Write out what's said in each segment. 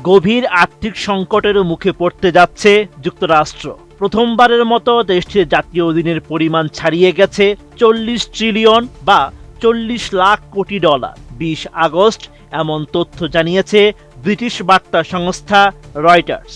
গভীর আর্থিক সংকটের মুখে পড়তে যাচ্ছে যুক্তরাষ্ট্র। প্রথমবারের মতো দেশটির জাতীয় ঋণের পরিমাণ ছাড়িয়ে গেছে 40 ট্রিলিয়ন বা 40 লাখ কোটি ডলার। 20 আগস্ট এমন তথ্য জানিয়েছে ব্রিটিশ বার্তা সংস্থা রয়টার্স।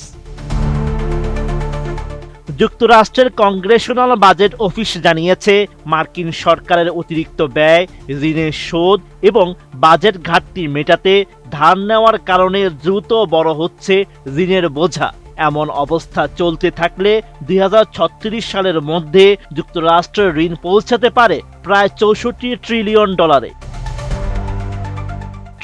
যুক্তরাষ্ট্রের কংগ্রেশনাল বাজেট অফিস জানিয়েছে মার্কিন সরকারের অতিরিক্ত ব্যয়, ঋণের শোধ এবং বাজেট ঘাটতি মেটাতে ধার নেওয়ার কারণে দ্রুত বড় হচ্ছে ঋণের বোঝা। এমন অবস্থা চলতে থাকলে 2036 সালের মধ্যে যুক্তরাষ্ট্রের ঋণ পৌঁছাতে পারে প্রায় 64 ট্রিলিয়ন ডলারে।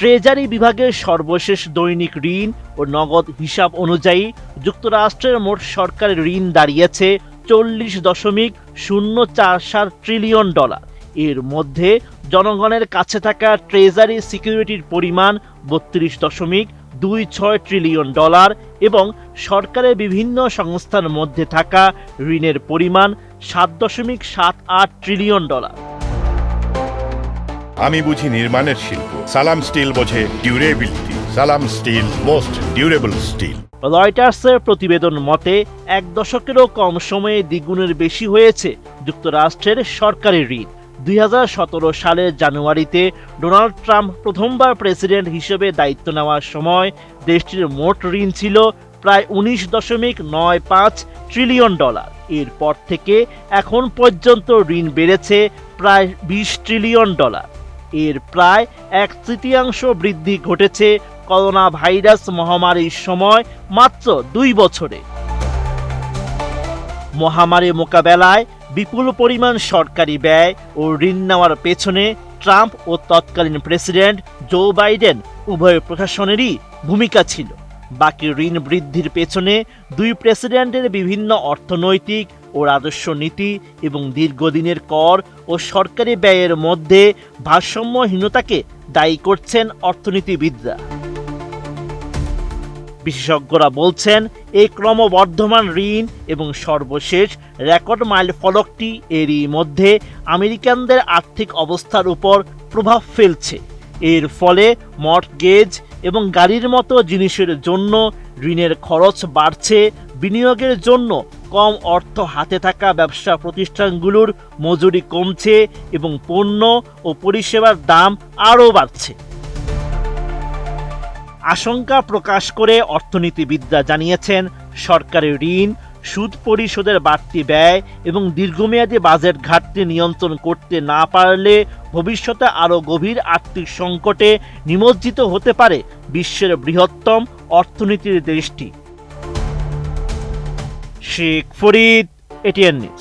ট্রেজারি বিভাগের সর্বশেষ দৈনিক ঋণ ও নগদ হিসাব অনুযায়ী যুক্তরাষ্ট্রের মোট সরকারি ঋণ দাঁড়িয়েছে 40.047 ট্রিলিয়ন ডলার। এর মধ্যে জনগণের কাছে থাকা ট্রেজারি সিকিউরিটির পরিমাণ 32.26 ট্রিলিয়ন ডলার এবং সরকারের বিভিন্ন সংস্থার মধ্যে থাকা ঋণের পরিমাণ 7.78 ট্রিলিয়ন ডলার। আমি বুঝি নির্মাণের শিল্প, সালাম স্টিল বোঝে ডিউরেবিলিটি। সালাম স্টিল, মোস্ট ডিউরেবল স্টিল। রয়টার্সের প্রতিবেদন মতে 1 দশকেরও কম সময়ে দ্বিগুণের বেশি হয়েছে যুক্তরাষ্ট্রের সরকারি ঋণ। 2017 সালের জানুয়ারিতে ডোনাল্ড ট্রাম্প প্রথমবার প্রেসিডেন্ট হিসেবে দায়িত্ব নেওয়ার সময় দেশটির মোট ঋণ ছিল প্রায় 19.95 ট্রিলিয়ন ডলার। এরপর থেকে এখন পর্যন্ত ঋণ বেড়েছে প্রায় 20 ট্রিলিয়ন ডলার। এর প্রায় 1/3 বৃদ্ধি ঘটেছে করোনা ভাইরাস মহামারীর সময় মাত্র 2 বছরে। মহামারী মোকাবেলায় বিপুল পরিমাণ সরকারি ব্যয় ও ঋণ নেওয়ার পেছনে ট্রাম্প ও তৎকালীন প্রেসিডেন্ট জো বাইডেন উভয় প্রশাসনেরই ভূমিকা ছিল। বাকি ঋণ বৃদ্ধির পেছনে দুই প্রেসিডেন্টের বিভিন্ন অর্থনৈতিক ও রাজস্ব নীতি এবং দীর্ঘদিনের কর ও সরকারি ব্যয়ের মধ্যে ভারসাম্যহীনতাকে দায়ী করছেন অর্থনীতিবিদরা। বিশেষজ্ঞরা বলছেন এই ক্রমবর্ধমান ঋণ এবং সর্বশেষ রেকর্ড মাইল ফলকটি এরই মধ্যে আমেরিকানদের আর্থিক অবস্থার উপর প্রভাব ফেলছে। এর ফলে মর্টগেজ এবং গাড়ির মতো জিনিসের জন্য ঋণের খরচ বাড়ছে, বিনিয়োগের জন্য কম অর্থ হাতে থাকা ব্যবসা প্রতিষ্ঠানগুলোর মজুরি কমছে এবং পণ্য ও পরিষেবার দাম আরও বাড়ছে। আশঙ্কা প্রকাশ করে অর্থনীতিবিদরা জানিয়েছেন সরকারি ঋণ, সুদ পরিশোধের বাড়তি ব্যয় এবং দীর্ঘমেয়াদী বাজেট ঘাটতি নিয়ন্ত্রণ করতে না পারলে ভবিষ্যতে আরও গভীর আর্থিক সংকটে নিমজ্জিত হতে পারে বিশ্বের বৃহত্তম অর্থনীতির দেশটি। Sheikh Farid, ATN news.